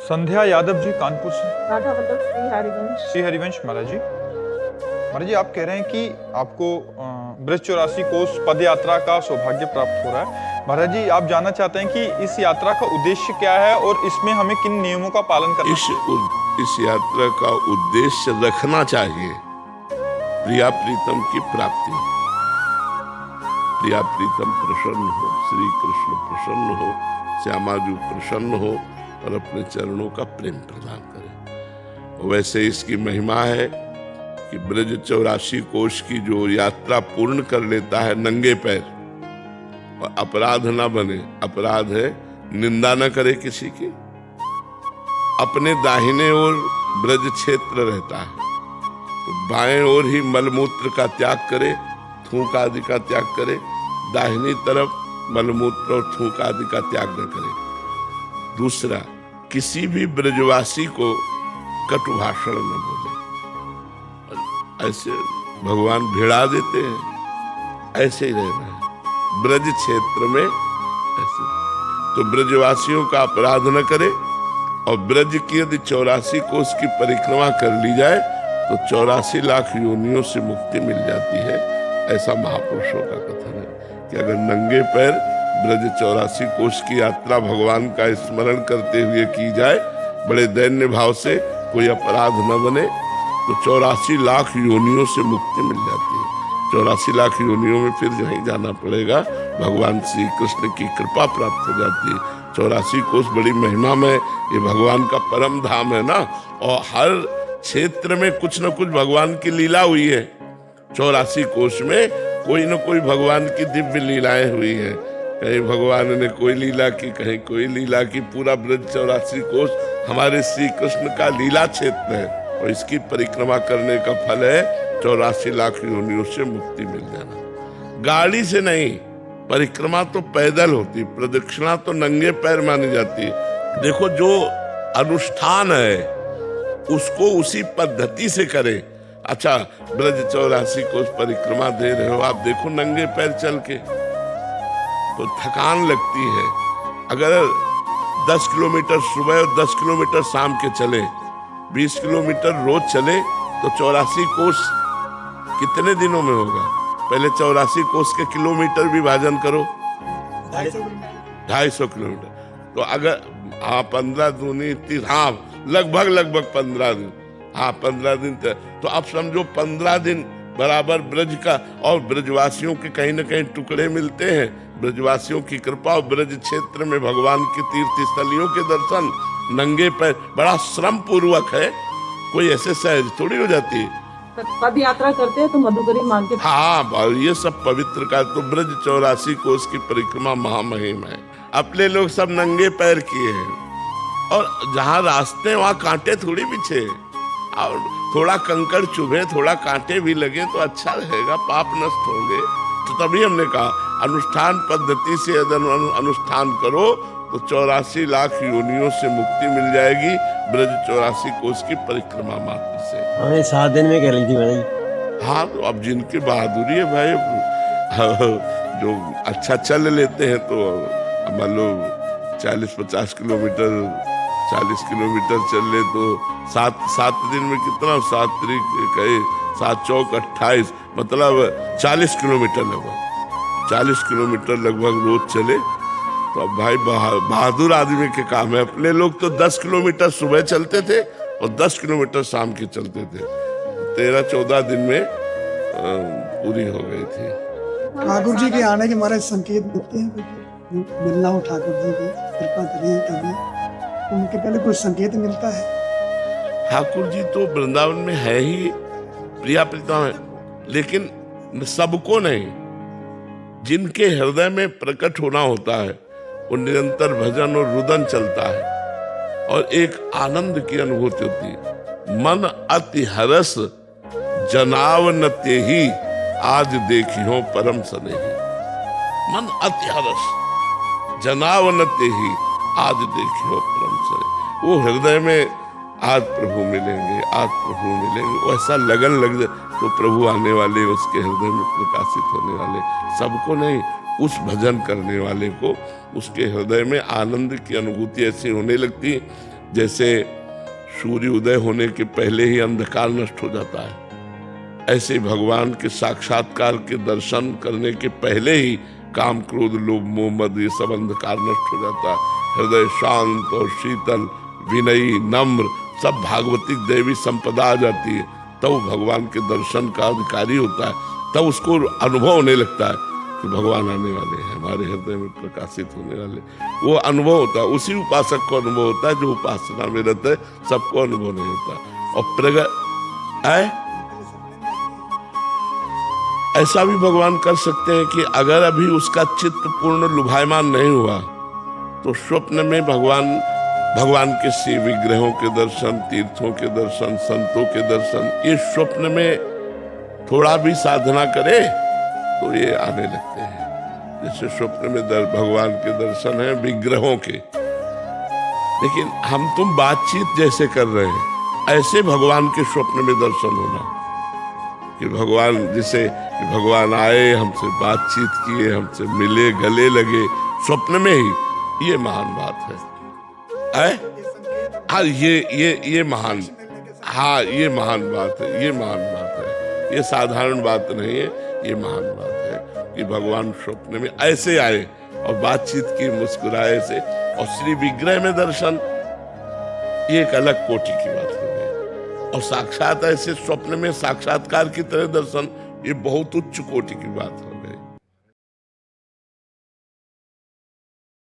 संध्या यादव जी कानपुर से। राधा वल्लभ श्री हरिवंश महाराज जी। महाराज जी, आप कह रहे हैं कि आपको ब्रज 84 कोस पद यात्रा का सौभाग्य प्राप्त हो रहा है। महाराज जी, आप जानना चाहते हैं कि इस यात्रा का उद्देश्य क्या है और इसमें हमें किन नियमों का पालन करना है? इस यात्रा का उद्देश्य रखना चाहिए प्रिया प्रीतम की प्राप्ति। प्रिया प्रीतम प्रसन्न हो, श्री कृष्ण प्रसन्न हो, श्यामा जी प्रसन्न हो और अपने चरणों का प्रेम प्रदान करें। वैसे इसकी महिमा है कि ब्रज 84 कोश की जो यात्रा पूर्ण कर लेता है नंगे पैर और अपराध ना बने, अपराध है निंदा न करे किसी की, अपने दाहिने ओर ब्रज क्षेत्र रहता है तो बाएं ओर ही मलमूत्र का त्याग करे, थूक आदि का त्याग करे, दाहिनी तरफ मलमूत्र और थूक आदि का त्याग न करे। दूसरा, किसी भी ब्रजवासी को कटु भाषण न बोले। ऐसे भगवान भिड़ा देते हैं, ऐसे ही रहना है ब्रज क्षेत्र में। ऐसे तो ब्रजवासियों का अपराध न करे और ब्रज की यदि 84 कोस की परिक्रमा कर ली जाए तो 84 लाख योनियों से मुक्ति मिल जाती है। ऐसा महापुरुषों का कथन है कि अगर नंगे पैर ब्रज 84 कोस की यात्रा भगवान का स्मरण करते हुए की जाए, बड़े दैन्य भाव से, कोई अपराध न बने, तो 84 लाख योनियों से मुक्ति मिल जाती है। 84 लाख योनियों में फिर नहीं जाना पड़ेगा, भगवान श्री कृष्ण की कृपा प्राप्त हो जाती है। 84 कोस बड़ी महिमा में, ये भगवान का परम धाम है ना, और हर क्षेत्र में कुछ न कुछ भगवान की लीला हुई है। 84 कोस में कोई न कोई भगवान की दिव्य लीलाएं हुई हैं। कहीं भगवान ने कोई लीला की, कहीं कोई लीला की। पूरा ब्रज 84 कोस हमारे श्री कृष्ण का लीला क्षेत्र है और इसकी परिक्रमा करने का फल है 84 लाख योनियों से मुक्ति मिल जाना। गाड़ी से नहीं, परिक्रमा तो पैदल होती, प्रदक्षिणा तो नंगे पैर मानी जाती है। देखो, जो अनुष्ठान है उसको उसी पद्धति से करें। अच्छा, ब्रज 84 कोस परिक्रमा दे रहे हो, आप देखो नंगे पैर चल के तो थकान लगती है। अगर 10 किलोमीटर सुबह और 10 किलोमीटर शाम के चले, 20 किलोमीटर रोज चले तो 84 कोस कितने दिनों में होगा? पहले 84 कोस के किलोमीटर विभाजन करो, 250 किलोमीटर। तो अगर 15 दूनी 30, लगभग 15 दिन, 15 दिन तो अब समझो 15 दिन बराबर ब्रज का। और ब्रजवासियों के कहीं न कहीं टुकड़े मिलते हैं, ब्रजवासियों की कृपा और ब्रज क्षेत्र में भगवान की तीर्थ स्थलियों के दर्शन नंगे पैर, बड़ा श्रम पूर्वक है, कोई ऐसे सहज थोड़ी हो जाती है। पद यात्रा करते हैं तो मधुकरी मांग के। हाँ, ये सब पवित्र का तो ब्रज 84 कोस की परिक्रमा महामहिम है। अपने लोग सब नंगे पैर किए हैं और जहाँ रास्ते वहाँ कांटे थोड़ी बिछे, और थोड़ा कंकड़ चुभे, थोड़ा कांटे भी लगे तो अच्छा रहेगा, पाप नष्ट होंगे। तो तभी हमने कहा अनुष्ठान पद्धति से यदि अनुष्ठान करो तो 84 लाख योनियों से मुक्ति मिल जाएगी ब्रज 84 कोस की परिक्रमा मात्र से। हमें 7 दिन में कर ली थी भाई। हाँ, तो अब जिनकी बहादुरी है भाई, जो अच्छा चल लेते हैं तो मान लो 40-50 किलोमीटर, 40 किलोमीटर चल ले तो 7 दिन में कितना, 7 कहे 7 चौक 28, मतलब 40 किलोमीटर लगभग, 40 किलोमीटर लगभग रोज चले तो अब भाई बहादुर आदमी के काम है। अपने लोग तो 10 किलोमीटर सुबह चलते थे और 10 किलोमीटर शाम के चलते थे, 13-14 दिन में पूरी हो गई थी। ठाकुर जी के आने के हमारे संकेत मिलते हैं, मिलना हो ठाकुर जी की कृपा करिए कभी, उनके पहले कुछ संकेत मिलता है। ठाकुर जी तो वृंदावन में है ही, प्रिया प्रीतम है, लेकिन सबको नहीं, जिनके हृदय में प्रकट होना होता है वो निरंतर भजन और रुदन चलता है और एक आनंद की अनुभूति होती है। मन अति हरस जनाव न तेहि, आज देखियो परम स्नेही। मन अति हरस जनाव न तेहि, आज देखियो परम स्नेही। वो हृदय में आज प्रभु मिलेंगे, आज प्रभु मिलेंगे, वो ऐसा लगन लग जाए तो प्रभु आने वाले, उसके हृदय में प्रकाशित होने वाले। सबको नहीं, उस भजन करने वाले को उसके हृदय में आनंद की अनुभूति ऐसी होने लगती जैसे सूर्य उदय होने के पहले ही अंधकार नष्ट हो जाता है, ऐसे भगवान के साक्षात्कार के दर्शन करने के पहले ही काम क्रोध लोभ मोह मद ये सब अंधकार नष्ट हो जाता है। हृदय शांत और शीतल, विनयी, नम्र, सब भागवतिक दैवी संपदा आ जाती है। तब तो भगवान के दर्शन का अधिकारी होता है, तब तो उसको अनुभव होने लगता है कि भगवान आने वाले हैं, हमारे हृदय में प्रकाशित होने वाले। वो अनुभव होता है, उसी उपासक को अनुभव होता है जो उपासना में रहता है, सबको अनुभव नहीं होता। और प्रगट ऐसा भी भगवान कर सकते हैं कि अगर अभी उसका चित्त पूर्ण लुभायमान नहीं हुआ तो स्वप्न में भगवान के शिव विग्रहों के दर्शन, तीर्थों के दर्शन, संतों के दर्शन, ये स्वप्न में थोड़ा भी साधना करे तो ये आने लगते हैं। जैसे स्वप्न में भगवान के दर्शन है विग्रहों के, लेकिन हम तुम बातचीत जैसे कर रहे हैं ऐसे भगवान के स्वप्न में दर्शन होना कि भगवान जैसे कि भगवान आए, हमसे बातचीत किए, हमसे मिले, गले लगे स्वप्न में ही, ये महान बात है। हाँ ये महान, हाँ ये महान बात है, ये महान बात है, ये साधारण बात नहीं है, ये महान बात है कि भगवान स्वप्न में ऐसे आए और बातचीत की, मुस्कुराए से, और श्री विग्रह में दर्शन, ये एक अलग कोटि की बात हो गई। और साक्षात ऐसे स्वप्न में साक्षात्कार की तरह दर्शन, ये बहुत उच्च कोटि की बात है।